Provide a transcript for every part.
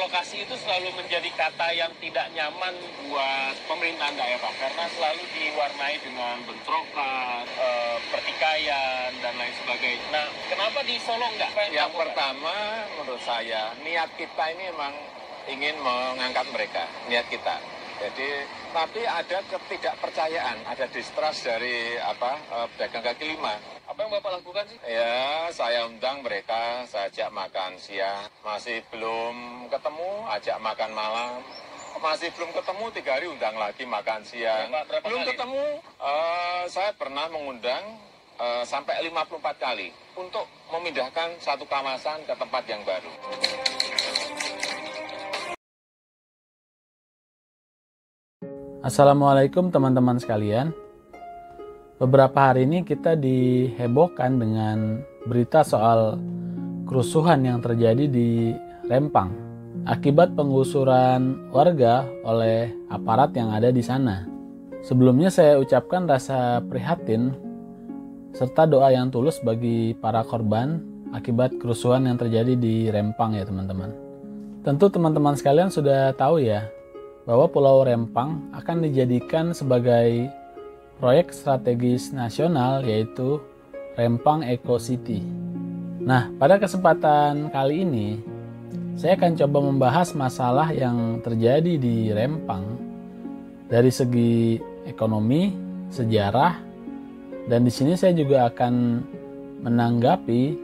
relokasi itu selalu menjadi kata yang tidak nyaman buat pemerintahan daerah karena selalu diwarnai dengan bentrokan, pertikaian dan lain sebagainya. Nah, kenapa di Solo enggak? Yang pertama, menurut saya, niat kita ini memang ingin mengangkat mereka, niat kita. Jadi, tapi ada ketidakpercayaan, ada distrust dari pedagang kaki lima. Apa yang Bapak lakukan sih? Ya, saya undang mereka, saya ajak makan siang. Masih belum ketemu, ajak makan malam. Masih belum ketemu, 3 hari undang lagi makan siang. Berapa belum kali? ketemu, saya pernah mengundang sampai 54 kali untuk memindahkan satu kawasan ke tempat yang baru. Assalamualaikum teman-teman sekalian. Beberapa hari ini kita dihebohkan dengan berita soal kerusuhan yang terjadi di Rempang akibat penggusuran warga oleh aparat yang ada di sana. Sebelumnya saya ucapkan rasa prihatin serta doa yang tulus bagi para korban akibat kerusuhan yang terjadi di Rempang ya teman-teman. Tentu teman-teman sekalian sudah tahu ya bahwa Pulau Rempang akan dijadikan sebagai proyek strategis nasional yaitu Rempang Eco City. Nah, pada kesempatan kali ini saya akan coba membahas masalah yang terjadi di Rempang dari segi ekonomi, sejarah, dan di sini saya juga akan menanggapi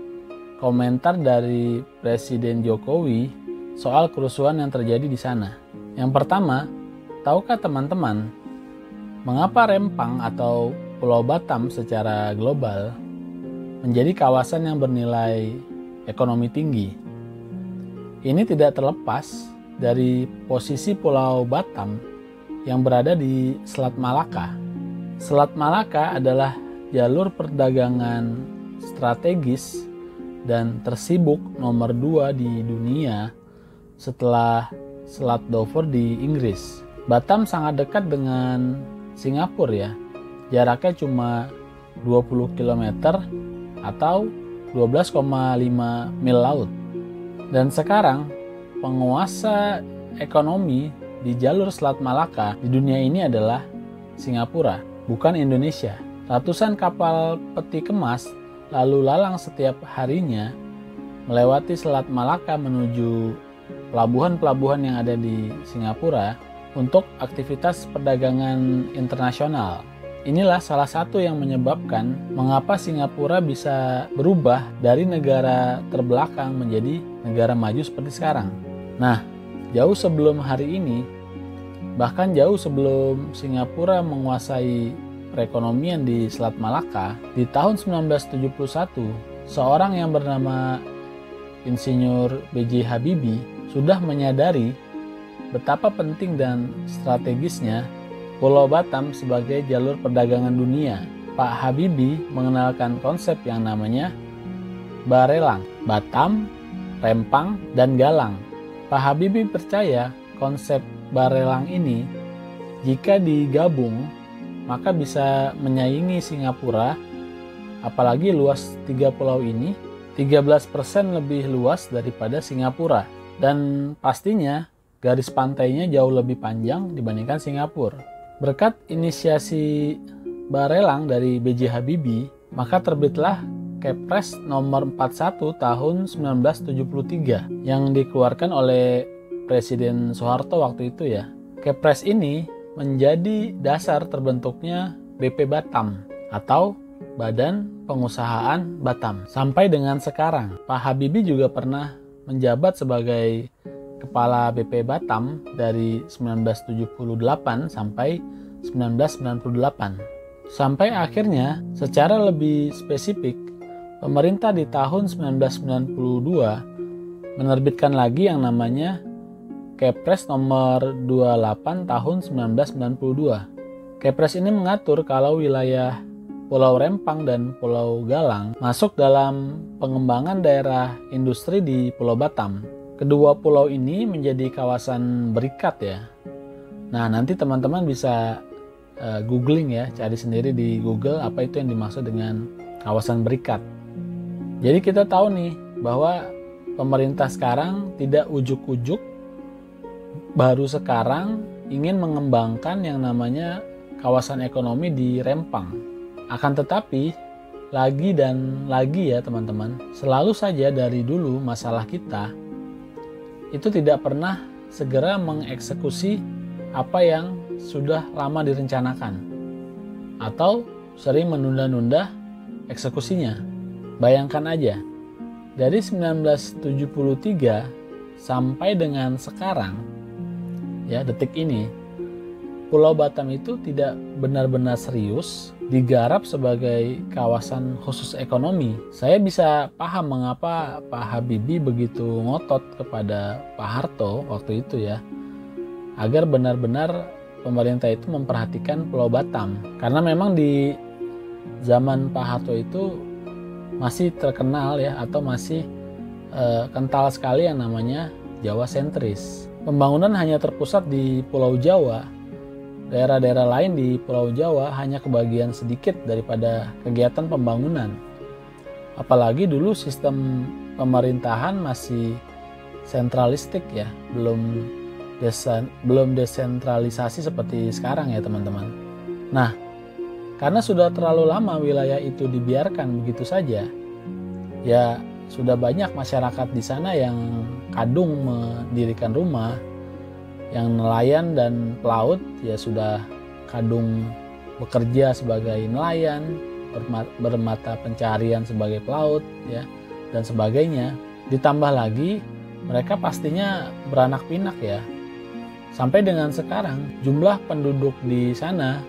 komentar dari Presiden Jokowi soal kerusuhan yang terjadi di sana. Yang pertama, tahukah teman-teman mengapa Rempang atau Pulau Batam secara global menjadi kawasan yang bernilai ekonomi tinggi? Ini tidak terlepas dari posisi Pulau Batam yang berada di Selat Malaka. Selat Malaka adalah jalur perdagangan strategis dan tersibuk nomor 2 di dunia setelah Selat Dover di Inggris. Batam sangat dekat dengan Singapura ya. Jaraknya cuma 20 km atau 12,5 mil laut. Dan sekarang penguasa ekonomi di jalur Selat Malaka di dunia ini adalah Singapura, bukan Indonesia. Ratusan kapal peti kemas lalu lalang setiap harinya melewati Selat Malaka menuju pelabuhan-pelabuhan yang ada di Singapura untuk aktivitas perdagangan internasional. Inilah salah satu yang menyebabkan mengapa Singapura bisa berubah dari negara terbelakang menjadi negara maju seperti sekarang. Nah, jauh sebelum hari ini, bahkan jauh sebelum Singapura menguasai perekonomian di Selat Malaka, di tahun 1971, seorang yang bernama Insinyur B.J. Habibie sudah menyadari betapa penting dan strategisnya Pulau Batam sebagai jalur perdagangan dunia. Pak Habibie mengenalkan konsep yang namanya Barelang, Batam, Rempang, dan Galang. Pak Habibie percaya konsep Barelang ini jika digabung maka bisa menyaingi Singapura, apalagi luas 3 pulau ini 13% lebih luas daripada Singapura. Dan pastinya garis pantainya jauh lebih panjang dibandingkan Singapura. Berkat inisiasi Barelang dari B.J. Habibie, maka terbitlah Kepres nomor 41 tahun 1973 yang dikeluarkan oleh Presiden Soeharto waktu itu ya. Kepres ini menjadi dasar terbentuknya BP Batam atau Badan Pengusahaan Batam. Sampai dengan sekarang, Pak Habibie juga pernah menjabat sebagai Kepala BP Batam dari 1978 sampai 1998. Sampai akhirnya, secara lebih spesifik, pemerintah di tahun 1992 menerbitkan lagi yang namanya Kepres nomor 28 tahun 1992. Kepres ini mengatur kalau wilayah Pulau Rempang dan Pulau Galang masuk dalam pengembangan daerah industri di Pulau Batam. Kedua pulau ini menjadi kawasan berikat ya. Nah, nanti teman-teman bisa googling ya, cari sendiri di Google apa itu yang dimaksud dengan kawasan berikat. Jadi kita tahu nih bahwa pemerintah sekarang tidak ujuk-ujuk baru sekarang ingin mengembangkan yang namanya kawasan ekonomi di Rempang. Akan tetapi, lagi dan lagi ya teman-teman, selalu saja dari dulu masalah kita itu tidak pernah segera mengeksekusi apa yang sudah lama direncanakan atau sering menunda-nunda eksekusinya. Bayangkan aja, dari 1973 sampai dengan sekarang, ya detik ini, Pulau Batam itu tidak benar-benar serius digarap sebagai kawasan khusus ekonomi. Saya bisa paham mengapa Pak Habibie begitu ngotot kepada Pak Harto waktu itu ya, agar benar-benar pemerintah itu memperhatikan Pulau Batam. Karena memang di zaman Pak Harto itu masih terkenal ya, atau masih kental sekali yang namanya Jawa sentris. Pembangunan hanya terpusat di Pulau Jawa. Daerah-daerah lain di Pulau Jawa hanya kebagian sedikit daripada kegiatan pembangunan. Apalagi dulu sistem pemerintahan masih sentralistik ya, belum desentralisasi seperti sekarang ya teman-teman. Nah, karena sudah terlalu lama wilayah itu dibiarkan begitu saja, ya sudah banyak masyarakat di sana yang kadung mendirikan rumah, yang nelayan dan pelaut ya sudah kadung bekerja sebagai nelayan, bermata pencarian sebagai pelaut ya, dan sebagainya. Ditambah lagi mereka pastinya beranak pinak ya. Sampai dengan sekarang jumlah penduduk di sana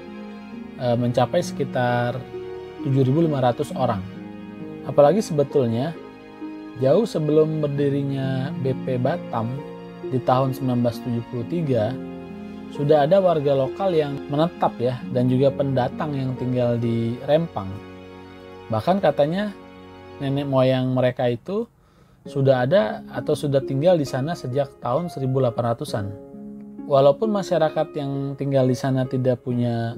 mencapai sekitar 7.500 orang. Apalagi sebetulnya jauh sebelum berdirinya BP Batam di tahun 1973 sudah ada warga lokal yang menetap ya, dan juga pendatang yang tinggal di Rempang. Bahkan katanya nenek moyang mereka itu sudah ada atau sudah tinggal di sana sejak tahun 1800-an. Walaupun masyarakat yang tinggal di sana tidak punya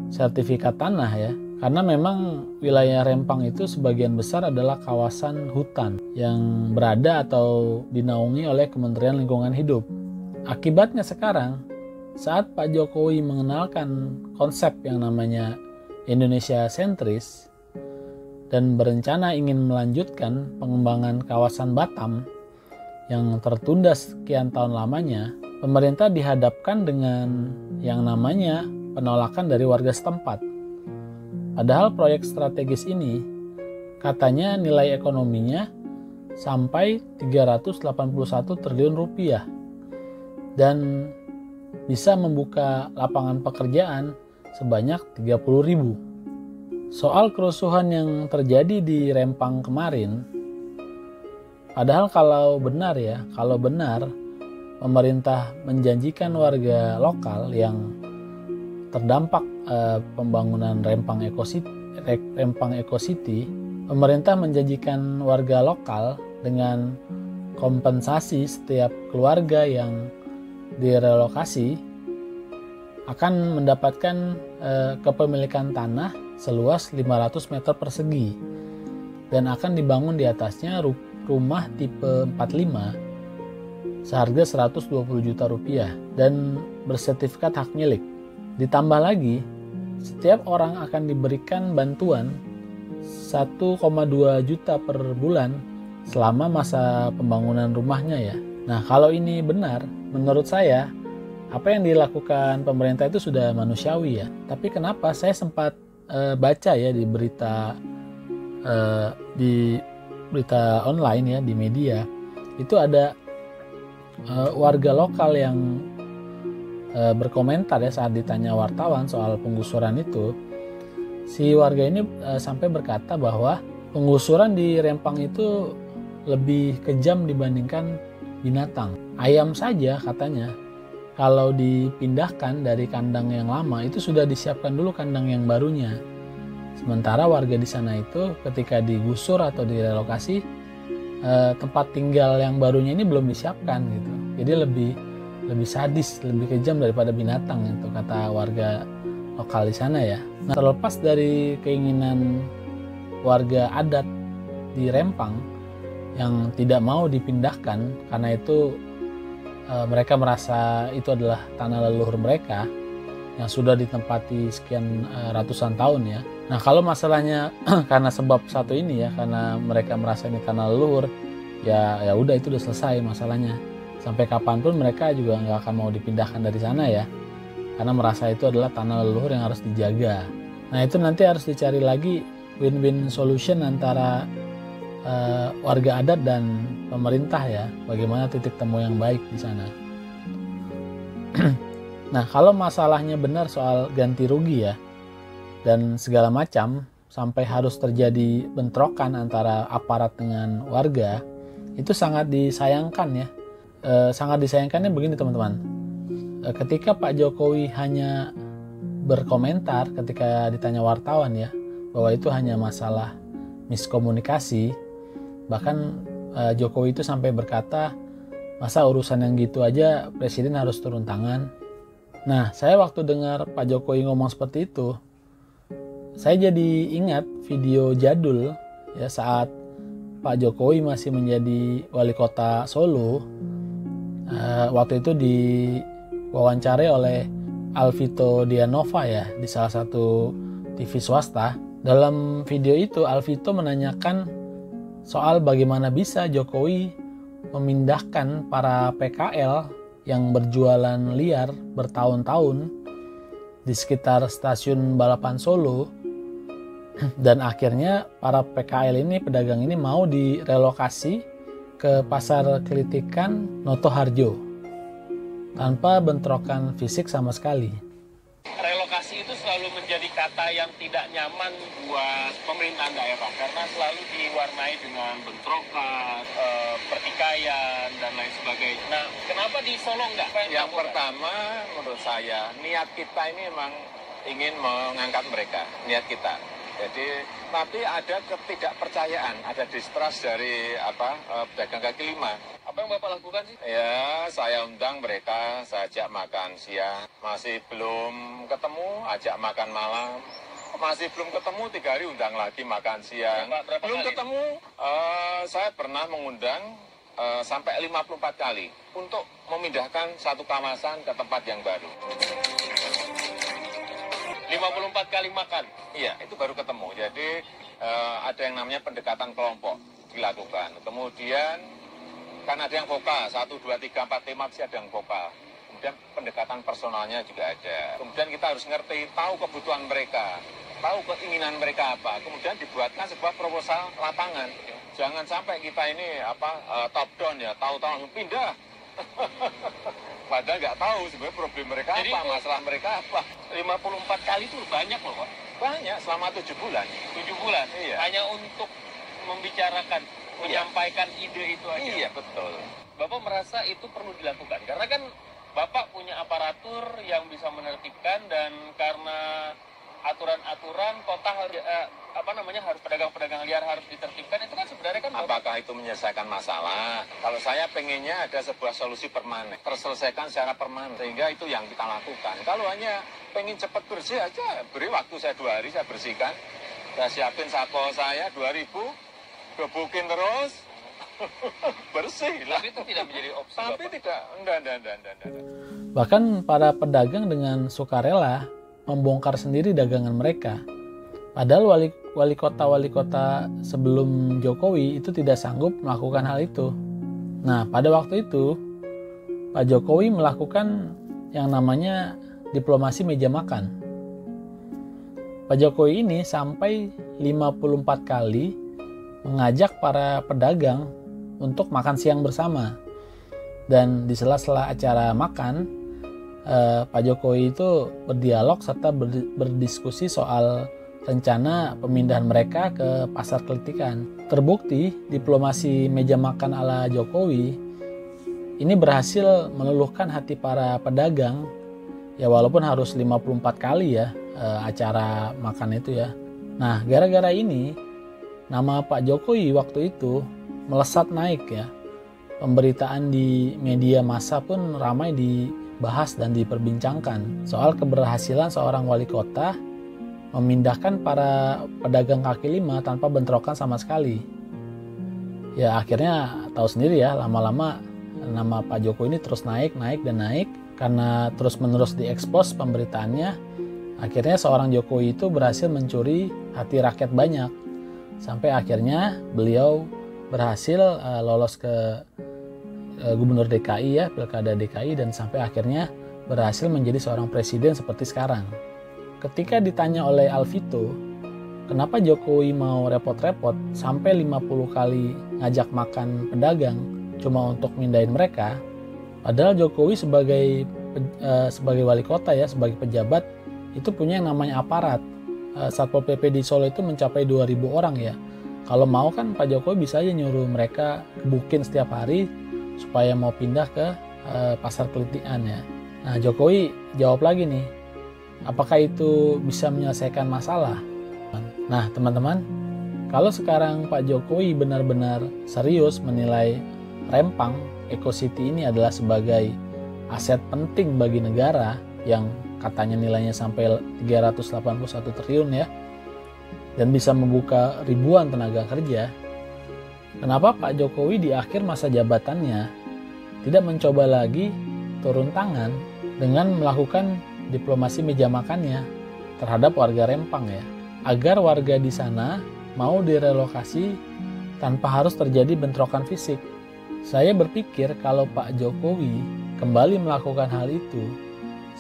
sertifikat tanah ya, karena memang wilayah Rempang itu sebagian besar adalah kawasan hutan yang berada atau dinaungi oleh Kementerian Lingkungan Hidup. Akibatnya sekarang, saat Pak Jokowi mengenalkan konsep yang namanya Indonesia sentris dan berencana ingin melanjutkan pengembangan kawasan Batam yang tertunda sekian tahun lamanya, pemerintah dihadapkan dengan yang namanya penolakan dari warga setempat. Padahal proyek strategis ini katanya nilai ekonominya sampai 381 triliun rupiah dan bisa membuka lapangan pekerjaan sebanyak 30.000. Soal kerusuhan yang terjadi di Rempang kemarin, padahal kalau benar pemerintah menjanjikan warga lokal yang terdampak pembangunan Rempang Eco City, pemerintah menjanjikan warga lokal dengan kompensasi setiap keluarga yang direlokasi akan mendapatkan kepemilikan tanah seluas 500 meter persegi dan akan dibangun di atasnya rumah tipe 45 seharga 120 juta rupiah dan bersertifikat hak milik. Ditambah lagi, setiap orang akan diberikan bantuan 1,2 juta per bulan selama masa pembangunan rumahnya ya. Nah, kalau ini benar, menurut saya apa yang dilakukan pemerintah itu sudah manusiawi ya. Tapi kenapa saya sempat baca ya di berita online ya, di media, itu ada warga lokal yang berkomentar ya saat ditanya wartawan soal penggusuran itu. Si warga ini sampai berkata bahwa penggusuran di Rempang itu lebih kejam dibandingkan binatang. Ayam saja katanya kalau dipindahkan dari kandang yang lama itu sudah disiapkan dulu kandang yang barunya. Sementara warga di sana itu ketika digusur atau direlokasi, tempat tinggal yang barunya ini belum disiapkan gitu. Jadi lebih sadis, lebih kejam daripada binatang itu kata warga lokal di sana ya. Nah, terlepas dari keinginan warga adat di Rempang yang tidak mau dipindahkan karena itu mereka merasa itu adalah tanah leluhur mereka yang sudah ditempati sekian ratusan tahun ya. Nah kalau masalahnya karena sebab satu ini ya, karena mereka merasa ini tanah leluhur, ya udah itu udah selesai masalahnya. Sampai kapanpun mereka juga nggak akan mau dipindahkan dari sana ya, karena merasa itu adalah tanah leluhur yang harus dijaga. Nah itu nanti harus dicari lagi win-win solution antara warga adat dan pemerintah ya, bagaimana titik temu yang baik di sana. Nah kalau masalahnya benar soal ganti rugi ya dan segala macam sampai harus terjadi bentrokan antara aparat dengan warga, itu sangat disayangkan ya. Sangat disayangkannya begini teman-teman, ketika Pak Jokowi hanya berkomentar ketika ditanya wartawan ya, bahwa itu hanya masalah miskomunikasi. Bahkan Jokowi itu sampai berkata, masa urusan yang gitu aja presiden harus turun tangan. Nah saya waktu dengar Pak Jokowi ngomong seperti itu, saya jadi ingat video jadul ya saat Pak Jokowi masih menjadi wali kota Solo. Waktu itu diwawancarai oleh Alvito Dianova ya di salah satu TV swasta. Dalam video itu Alvito menanyakan soal bagaimana bisa Jokowi memindahkan para PKL yang berjualan liar bertahun-tahun di sekitar stasiun balapan Solo, dan akhirnya para PKL ini, pedagang ini mau direlokasi ke pasar Kelitikan Notoharjo tanpa bentrokan fisik sama sekali. Relokasi itu selalu menjadi kata yang tidak nyaman buat pemerintahan daerah karena selalu diwarnai dengan bentrokan, pertikaian dan lain sebagainya. Nah, kenapa di Solo enggak? Yang pertama menurut saya niat kita ini memang ingin mengangkat mereka, niat kita. Jadi tapi ada ketidakpercayaan, ada distrust dari pedagang kaki lima. Apa yang Bapak lakukan sih? Ya, saya undang mereka, saya ajak makan siang. Masih belum ketemu, ajak makan malam. Masih belum ketemu, 3 hari undang lagi makan siang. Berapa belum kali? ketemu, saya pernah mengundang sampai 54 kali untuk memindahkan satu kawasan ke tempat yang baru. 54 kali makan? Iya, itu baru ketemu. Jadi ada yang namanya pendekatan kelompok dilakukan. Kemudian kan ada yang vokal, 1, 2, 3, 4, 5 sih ada yang vokal. Kemudian pendekatan personalnya juga ada. Kemudian kita harus ngerti, tahu kebutuhan mereka, tahu keinginan mereka apa. Kemudian dibuatkan sebuah proposal lapangan. Jangan sampai kita ini top down ya, tahu-tahu langsung pindah. Padahal nggak tahu sebenarnya problem mereka Jadi apa, masalah mereka apa. 54 kali itu banyak loh Pak. Banyak, selama 7 bulan. 7 bulan? Iya. Hanya untuk membicarakan, menyampaikan ide itu aja? Iya, betul. Bapak merasa itu perlu dilakukan? Karena kan Bapak punya aparatur yang bisa menertibkan, dan karena aturan-aturan kota harus harus pedagang-pedagang liar harus ditertibkan, itu kan sebenarnya kan apakah itu menyelesaikan masalah? Kalau saya pengennya ada sebuah solusi permanen, terselesaikan secara permanen, sehingga itu yang kita lakukan. Kalau hanya pengen cepat bersih aja, beri waktu saya 2 hari, saya bersihkan, saya siapin sapo saya 2.000, gebukin terus, bersih lah. Tapi itu tidak menjadi opsi. Tapi Bapak. tidak, enggak. Bahkan para pedagang dengan sukarela membongkar sendiri dagangan mereka. Padahal wali kota sebelum Jokowi itu tidak sanggup melakukan hal itu. Nah, pada waktu itu Pak Jokowi melakukan yang namanya diplomasi meja makan. Pak Jokowi ini sampai 54 kali mengajak para pedagang untuk makan siang bersama. Dan di sela-sela acara makan, Pak Jokowi itu berdialog serta berdiskusi soal rencana pemindahan mereka ke pasar Kelitikan. Terbukti diplomasi meja makan ala Jokowi ini berhasil meluluhkan hati para pedagang, ya walaupun harus 54 kali ya acara makan itu ya. Nah, gara-gara ini nama Pak Jokowi waktu itu melesat naik ya. Pemberitaan di media massa pun ramai dibahas dan diperbincangkan soal keberhasilan seorang wali kota memindahkan para pedagang kaki lima tanpa bentrokan sama sekali. Ya akhirnya tahu sendiri ya, lama-lama nama Pak Jokowi ini terus naik dan naik karena terus-menerus diekspos pemberitaannya. Akhirnya seorang Jokowi itu berhasil mencuri hati rakyat banyak sampai akhirnya beliau berhasil lolos ke Gubernur DKI ya, Pilkada DKI, dan sampai akhirnya berhasil menjadi seorang presiden seperti sekarang. Ketika ditanya oleh Alvito, kenapa Jokowi mau repot-repot sampai 50 kali ngajak makan pedagang cuma untuk mindahin mereka, padahal Jokowi sebagai wali kota ya, sebagai pejabat itu punya yang namanya aparat. Satpol PP di Solo itu mencapai 2.000 orang ya. Kalau mau kan Pak Jokowi bisa aja nyuruh mereka gebukin setiap hari supaya mau pindah ke Pasar Kelitian ya. Nah, Jokowi jawab lagi nih, apakah itu bisa menyelesaikan masalah? Nah, teman-teman, kalau sekarang Pak Jokowi benar-benar serius menilai Rempang, Eco City ini adalah sebagai aset penting bagi negara yang katanya nilainya sampai 381 triliun ya, dan bisa membuka ribuan tenaga kerja, kenapa Pak Jokowi di akhir masa jabatannya tidak mencoba lagi turun tangan dengan melakukan diplomasi meja makannya terhadap warga Rempang ya, agar warga di sana mau direlokasi tanpa harus terjadi bentrokan fisik. Saya berpikir kalau Pak Jokowi kembali melakukan hal itu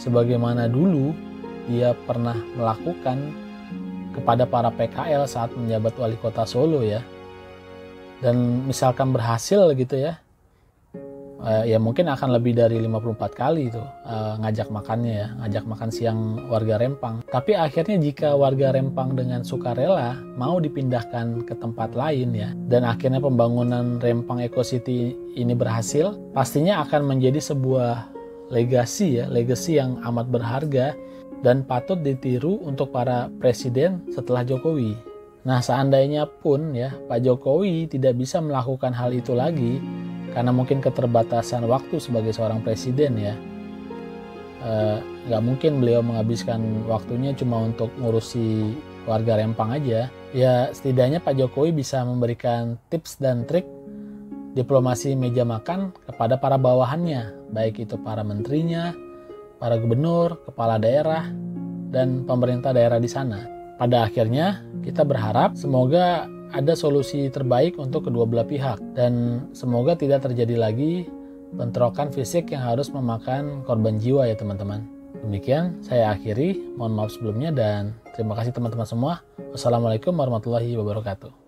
sebagaimana dulu dia pernah melakukan kepada para PKL saat menjabat wali kota Solo ya, dan misalkan berhasil gitu ya, ya mungkin akan lebih dari 54 kali itu ngajak makannya ya, ngajak makan siang warga Rempang. Tapi akhirnya jika warga Rempang dengan sukarela mau dipindahkan ke tempat lain ya, dan akhirnya pembangunan Rempang Eco City ini berhasil, pastinya akan menjadi sebuah legacy yang amat berharga dan patut ditiru untuk para presiden setelah Jokowi. Nah, seandainya pun ya Pak Jokowi tidak bisa melakukan hal itu lagi karena mungkin keterbatasan waktu sebagai seorang presiden ya, nggak mungkin beliau menghabiskan waktunya cuma untuk ngurusi warga Rempang aja. Ya setidaknya Pak Jokowi bisa memberikan tips dan trik diplomasi meja makan kepada para bawahannya, baik itu para menterinya, para gubernur, kepala daerah, dan pemerintah daerah di sana. Pada akhirnya kita berharap semoga ada solusi terbaik untuk kedua belah pihak dan semoga tidak terjadi lagi bentrokan fisik yang harus memakan korban jiwa ya teman-teman. Demikian saya akhiri, mohon maaf sebelumnya dan terima kasih teman-teman semua. Wassalamualaikum warahmatullahi wabarakatuh.